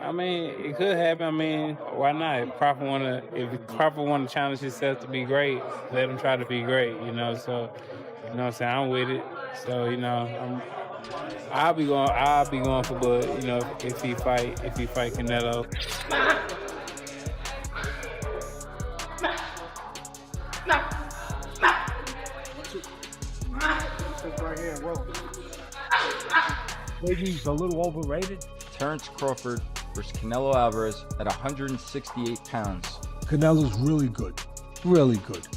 I mean, it could happen. I mean, why not? If Crawford wanna challenge himself to be great, let him try to be great. So you know what I'm saying. I'm with it. So I'll be going for Bud. If he fight Canelo. Right here, maybe he's a little overrated. Terence Crawford versus Canelo Alvarez at 168 pounds. Canelo's really good. Really good.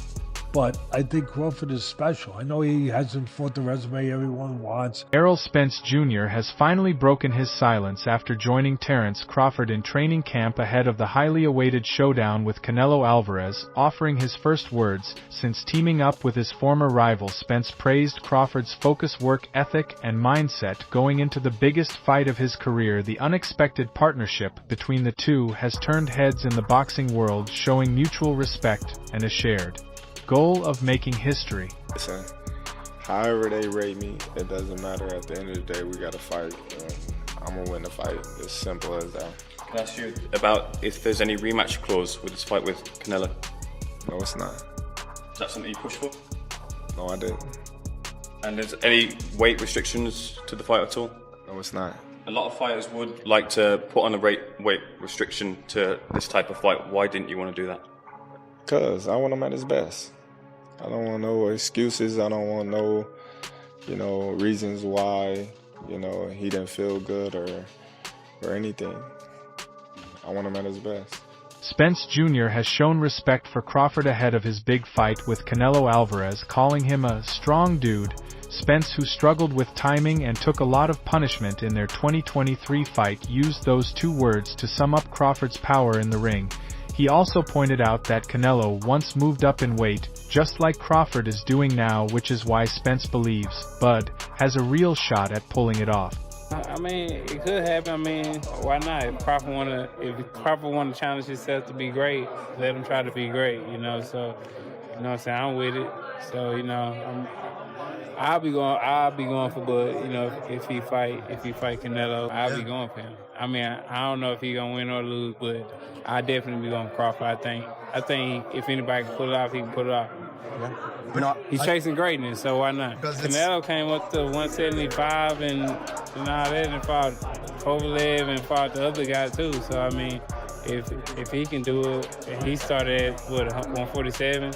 But I think Crawford is special. I know he hasn't fought the resume everyone wants. Errol Spence Jr. has finally broken his silence after joining Terence Crawford in training camp ahead of the highly awaited showdown with Canelo Alvarez, offering his first words since teaming up with his former rival. Spence praised Crawford's focus, work ethic, and mindset going into the biggest fight of his career. The unexpected partnership between the two has turned heads in the boxing world, showing mutual respect and a shared goal of making history. Listen, however they rate me, it doesn't matter. At the end of the day, we got to fight. I'm going to win the fight. It's simple as that. Can I ask you about if there's any rematch clause with this fight with Canelo? No, it's not. Is that something you push for? No, I didn't. And there's any weight restrictions to the fight at all? No, it's not. A lot of fighters would like to put on a weight restriction to this type of fight. Why didn't you want to do that? Because I want him at his best. I don't want no excuses. I don't want no, reasons why, he didn't feel good or anything. I want him at his best. Spence Jr. has shown respect for Crawford ahead of his big fight with Canelo Alvarez, calling him a strong dude. Spence, who struggled with timing and took a lot of punishment in their 2023 fight, used those two words to sum up Crawford's power in the ring. He also pointed out that Canelo once moved up in weight, just like Crawford is doing now, which is why Spence believes Bud has a real shot at pulling it off. I mean, it could happen. I mean, why not? If Crawford wanna challenge himself to be great, let him try to be great. So you know what I'm saying. I'm with it. So I'll be going for Bud. If he fight Canelo, I'll be going for him. I mean, I don't know if he's gonna win or lose, but I definitely be going for Crawford. I think if anybody can pull it off, he can pull it off. Yeah. He's chasing greatness, so why not? Canelo came up to 175 and all that, and fought Kovalev and fought the other guy too. So I mean, if he can do it, and he started at 147.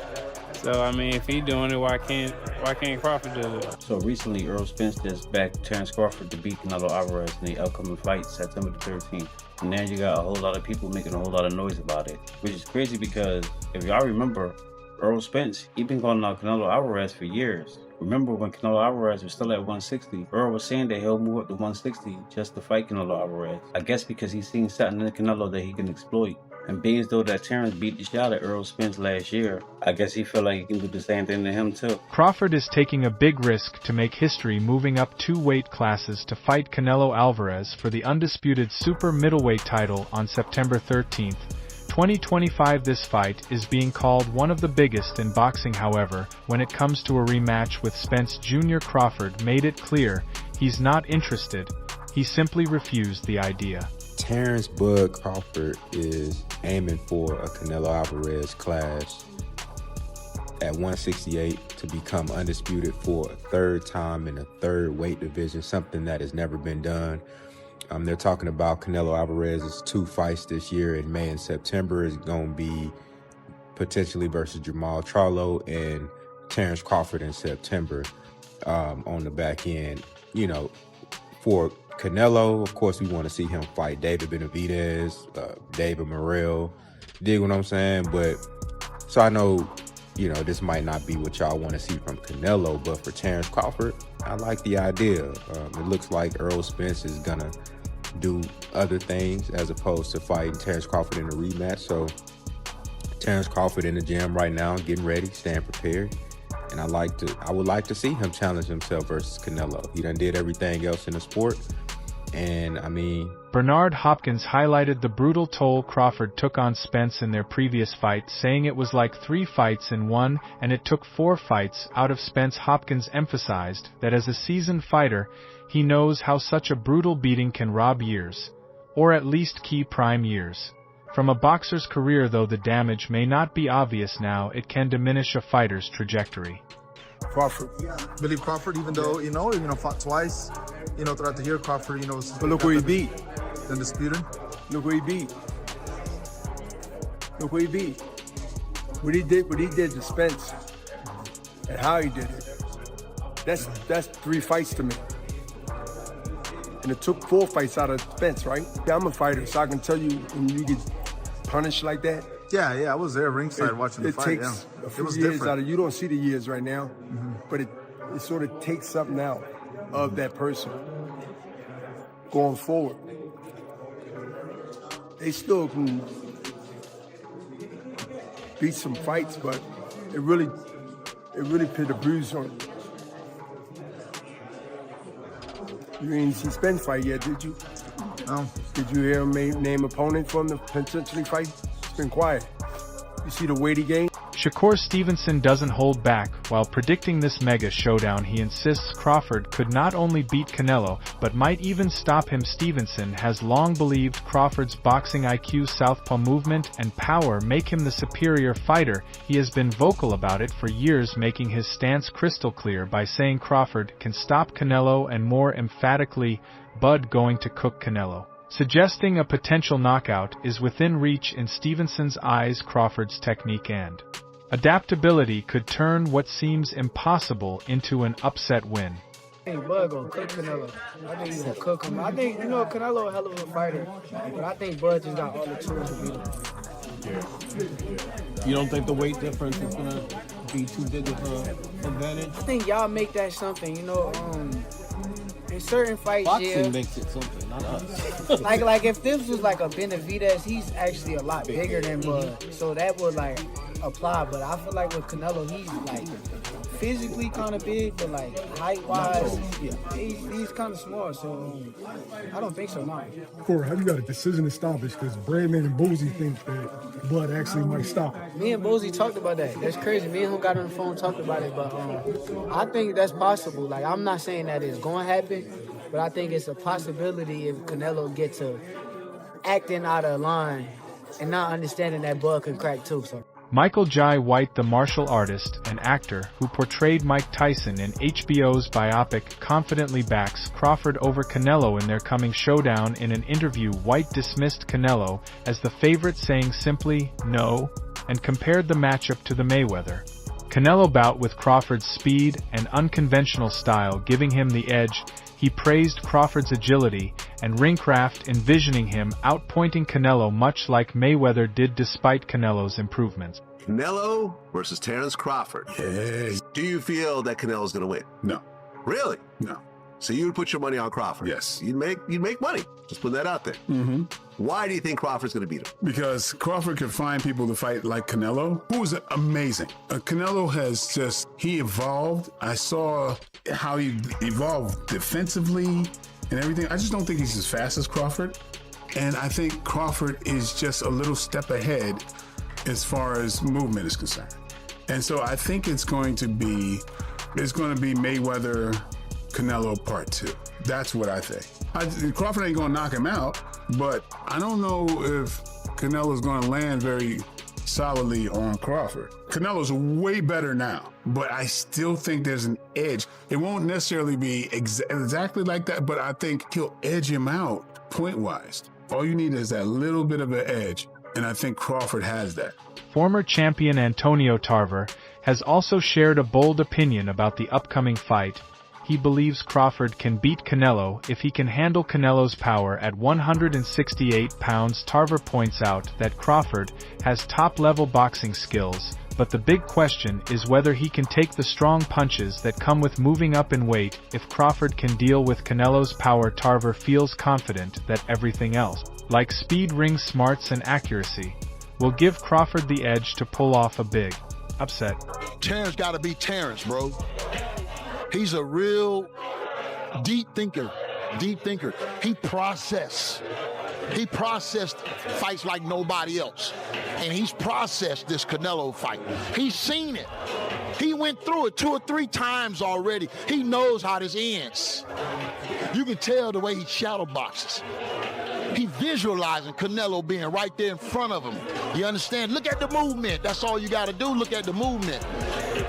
So I mean, if he's doing it, why can't Crawford do it? So recently, Errol Spence just backed Terence Crawford to beat Canelo Alvarez in the upcoming fight, September the 13th. And now you got a whole lot of people making a whole lot of noise about it, which is crazy because if y'all remember, Errol Spence, he been calling out Canelo Alvarez for years. Remember when Canelo Alvarez was still at 160, Errol was saying that he'll move up to 160 just to fight Canelo Alvarez. I guess because he's seen something in Canelo that he can exploit. And being as though that Terence beat the shot at Errol Spence last year, I guess he feel like he can do the same thing to him too. Crawford is taking a big risk to make history, moving up 2 weight classes to fight Canelo Alvarez for the undisputed super middleweight title on September 13th. 2025. This fight is being called one of the biggest in boxing. However, when it comes to a rematch with Spence Jr., Crawford made it clear he's not interested. He simply refused the idea. Terence Bud Crawford is aiming for a Canelo Alvarez clash at 168 to become undisputed for a third time in a third weight division, something that has never been done. They're talking about Canelo Alvarez's 2 fights this year in May and September is going to be potentially versus Jamal Charlo and Terence Crawford in September on the back end. For Canelo, of course, we want to see him fight David Benavidez, David Morrell. Dig what I'm saying? But so I know, this might not be what y'all want to see from Canelo, but for Terence Crawford, I like the idea. It looks like Errol Spence is gonna do other things as opposed to fighting Terence Crawford in a rematch. So Terence Crawford in the gym right now, getting ready, staying prepared. And I would like to see him challenge himself versus Canelo. He done did everything else in the sport. And I mean, Bernard Hopkins highlighted the brutal toll Crawford took on Spence in their previous fight, saying it was like 3 fights in one, and it took 4 fights out of Spence. Hopkins emphasized that as a seasoned fighter, he knows how such a brutal beating can rob years or at least key prime years. From a boxer's career, though the damage may not be obvious now, it can diminish a fighter's trajectory. Crawford. Billy Crawford, even though, fought twice, throughout the year, Crawford, But look who he beat. Undisputed. Look who he beat. Look who he beat. What he did to Spence and how he did it. That's 3 fights to me. And it took 4 fights out of Spence, right? Yeah, I'm a fighter, so I can tell you when you get punished like that. Yeah, I was there ringside watching the fight. It takes a few it was years different. out of you. Don't see the years right now, but it sort of takes something out of that person going forward. They still can beat some fights, but it really put a bruise on it. You didn't see Spence fight yet, did you? No. Did you hear him name opponent for him to potentially fight? It's been quiet. You see the weight he gained? Shakur Stevenson doesn't hold back. While predicting this mega showdown, he insists Crawford could not only beat Canelo, but might even stop him. Stevenson has long believed Crawford's boxing IQ, southpaw movement, and power make him the superior fighter. He has been vocal about it for years, making his stance crystal clear by saying Crawford can stop Canelo and, more emphatically, Bud going to cook Canelo, suggesting a potential knockout is within reach. In Stevenson's eyes, Crawford's technique and adaptability could turn what seems impossible into an upset win. I think Bud gonna cook Canelo. I think he's gonna cook him. I think, Canelo a hell of a fighter, but I think Bud just got all the tools to beat him. You don't think the weight difference is gonna be too big of an advantage? I think y'all make that something, in certain fights, Boxing makes it something, not us. like if this was like a Benavidez, he's actually a lot bigger than Bud, so that would apply. But I feel like with Canelo, he's physically kind of big, but height-wise, he's kind of small. So I don't think so. No. Corey, how you got a decision established? Because Bradman and Boozy think that Bud actually might stop him. Me and Boozy talked about that. That's crazy. Me and him got on the phone and talked about it. But I think that's possible. I'm not saying that it's going to happen, but I think it's a possibility if Canelo gets to acting out of line and not understanding that Bud can crack too. So. Michael Jai White, the martial artist and actor who portrayed Mike Tyson in HBO's biopic, confidently backs Crawford over Canelo in their coming showdown. In an interview, White dismissed Canelo as the favorite, saying simply, "No," and compared the matchup to the Mayweather Canelo bout, with Crawford's speed and unconventional style giving him the edge. He praised Crawford's agility and ringcraft, envisioning him outpointing Canelo much like Mayweather did, despite Canelo's improvements. Canelo versus Terence Crawford. Yeah. Do you feel that Canelo's going to win? No. Really? No. So you would put your money on Crawford? Yes. You'd make money. Just put that out there. Mm-hmm. Why do you think Crawford's going to beat him? Because Crawford can find people to fight like Canelo, who's amazing. Canelo has he evolved. I saw how he evolved defensively and everything. I just don't think he's as fast as Crawford. And I think Crawford is just a little step ahead as far as movement is concerned. And so I think it's going to be Mayweather Canelo Part 2. That's what I think. Crawford ain't gonna knock him out, but I don't know if Canelo's gonna land very solidly on Crawford. Canelo's way better now, but I still think there's an edge. It won't necessarily be exactly like that, but I think he'll edge him out point-wise. All you need is that little bit of an edge, and I think Crawford has that. Former champion Antonio Tarver has also shared a bold opinion about the upcoming fight. He believes Crawford can beat Canelo if he can handle Canelo's power at 168 pounds. Tarver points out that Crawford has top-level boxing skills, but the big question is whether he can take the strong punches that come with moving up in weight. If Crawford can deal with Canelo's power, Tarver feels confident that everything else, like speed, ring smarts, and accuracy, will give Crawford the edge to pull off a big upset. Terence got to be Terence, bro. He's a real deep thinker. He processed fights like nobody else. And he's processed this Canelo fight. He's seen it. He went through it 2 or 3 times already. He knows how this ends. You can tell the way he shadow boxes. He visualizing Canelo being right there in front of him. You understand? Look at the movement. That's all you got to do. Look at the movement.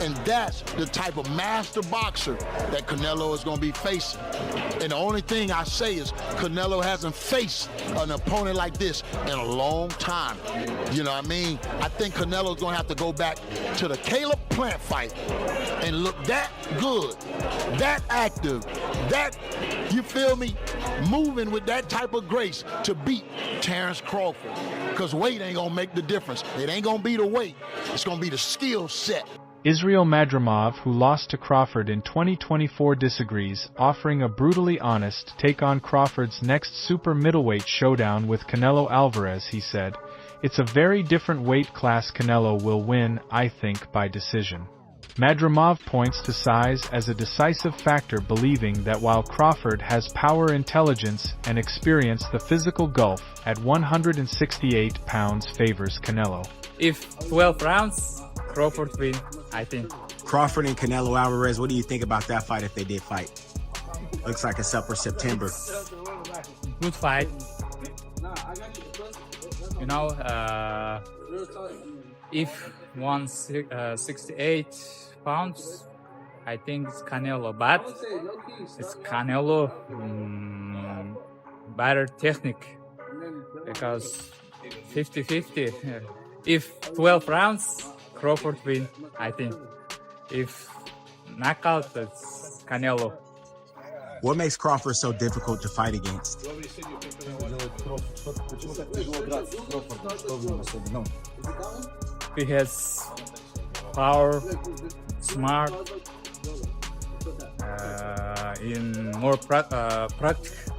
And that's the type of master boxer that Canelo is going to be facing. And the only thing I say is Canelo hasn't faced an opponent like this in a long time. You know what I mean? I think Canelo's going to have to go back to the Caleb Plant fight and look that good, that active, that, you feel me, moving with that type of grace to beat Terence Crawford. Because weight ain't going to make the difference. It ain't going to be the weight. It's going to be the skill set. Israel Madrimov, who lost to Crawford in 2024, disagrees, offering a brutally honest take on Crawford's next super middleweight showdown with Canelo Alvarez. He said, "It's a very different weight class. Canelo will win, I think, by decision." Madrimov points to size as a decisive factor, believing that while Crawford has power, intelligence, and experience, the physical gulf at 168 pounds favors Canelo. If 12 rounds, Crawford win, I think. Crawford and Canelo Alvarez, what do you think about that fight if they did fight? Looks like it's up for September. Good fight. You know, if 168 pounds, I think it's Canelo, but it's Canelo better technique because 50-50. If 12 rounds, Crawford win, I think. If knockout, it's Canelo. What makes Crawford so difficult to fight against? He has power, smart, in more practice.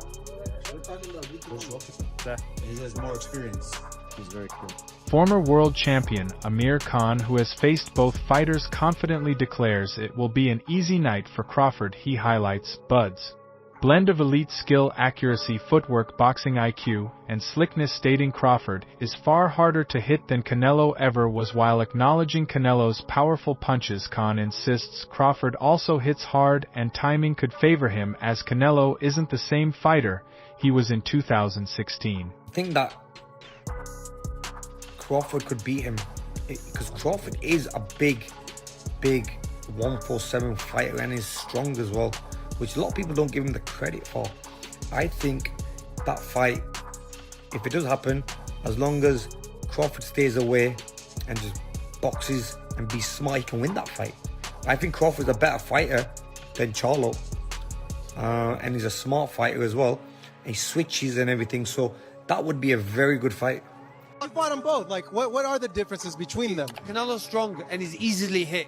He has more experience. He's very cool. Former world champion Amir Khan, who has faced both fighters, confidently declares it will be an easy night for Crawford. He highlights Bud's blend of elite skill, accuracy, footwork, boxing IQ, and slickness, stating Crawford is far harder to hit than Canelo ever was. While acknowledging Canelo's powerful punches, Khan insists Crawford also hits hard and timing could favor him, as Canelo isn't the same fighter he was in 2016. I think that Crawford could beat him because Crawford is a big 147 fighter and is strong as well, which a lot of people don't give him the credit for. I think that fight, if it does happen, as long as Crawford stays away and just boxes and be smart, he can win that fight. I think Crawford's a better fighter than Charlo, and he's a smart fighter as well. He switches and everything, so that would be a very good fight. I fought them both. Like, what are the differences between them? Canelo's strong and he's easily hit.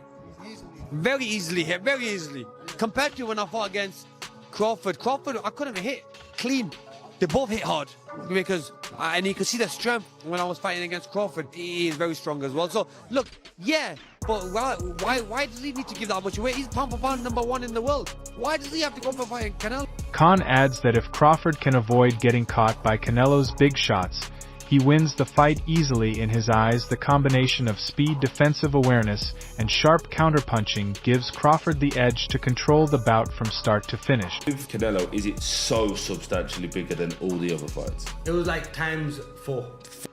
Very easily hit, very easily. Compared to when I fought against Crawford, I couldn't hit clean. They both hit hard because, and you could see the strength when I was fighting against Crawford. He is very strong as well. So, look, yeah, but why does he need to give that much weight? He's pound for pound #1 in the world. Why does he have to go for fighting Canelo? Khan adds that if Crawford can avoid getting caught by Canelo's big shots, he wins the fight easily. In his eyes, the combination of speed, defensive awareness, and sharp counterpunching gives Crawford the edge to control the bout from start to finish. With Canelo, is it so substantially bigger than all the other fights? It was like times 4.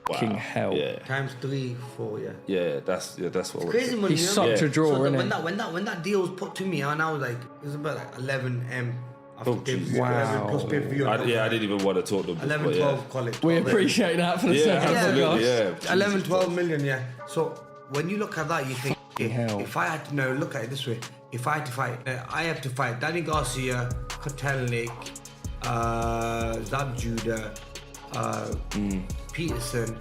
Fucking hell. Yeah. Times 3, 4, yeah. Yeah, that's what it's crazy money. He's such a draw, so isn't he? When that deal was put to me, and I was like, it was about like 11 M. Wow. Plus pay-per-view. I didn't even want to talk to them. 11, 12, call it. We appreciate that for the second. Absolutely, yeah. 11, 12 million, yeah. So when you look at that, you think, if I had to know, look at it this way. If I had to fight, I have to fight Danny Garcia, Kotelnik, Zab Judah, Peterson,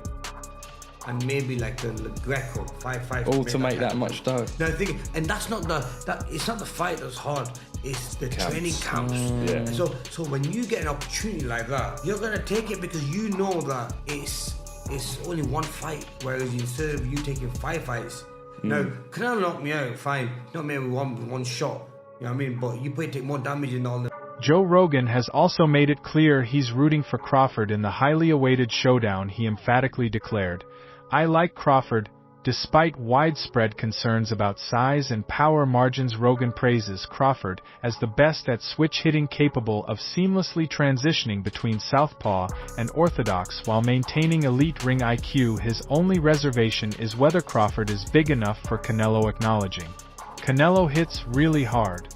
and maybe like the Greco, 5 All to make that much dough. No, and that's not it's not the fight that's hard. It's the training camps. Yeah. So when you get an opportunity like that, you're gonna take it because you know that it's only one fight. Whereas instead of you taking 5 fights, no, Canelo knocked me out, fine. Not me with one shot. You know what I mean? But you probably take more damage than all the. Joe Rogan has also made it clear he's rooting for Crawford in the highly awaited showdown. He emphatically declared, "I like Crawford. Despite widespread concerns about size and power margins, Rogan praises Crawford as the best at switch hitting, capable of seamlessly transitioning between southpaw and orthodox while maintaining elite ring IQ. His only reservation is whether Crawford is big enough for Canelo, acknowledging Canelo hits really hard,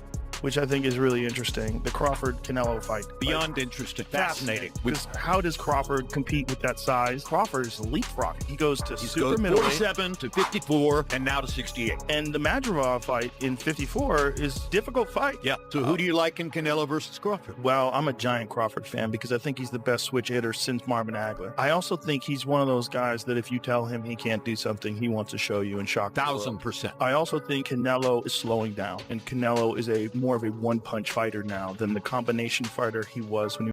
which I think is really interesting. The Crawford-Canelo fight. Beyond interesting. Fascinating. Because how does Crawford compete with that size? Crawford is leapfrog. He goes to super middleweight. 47 to 54 and now to 68. And the Madrigal fight in 54 is a difficult fight. Yeah. So who do you like in Canelo versus Crawford? Well, I'm a giant Crawford fan because I think he's the best switch hitter since Marvin Hagler. I also think he's one of those guys that if you tell him he can't do something, he wants to show you and shock you. 1000%. I also think Canelo is slowing down, and Canelo is more of a one-punch fighter now than the combination fighter he was when he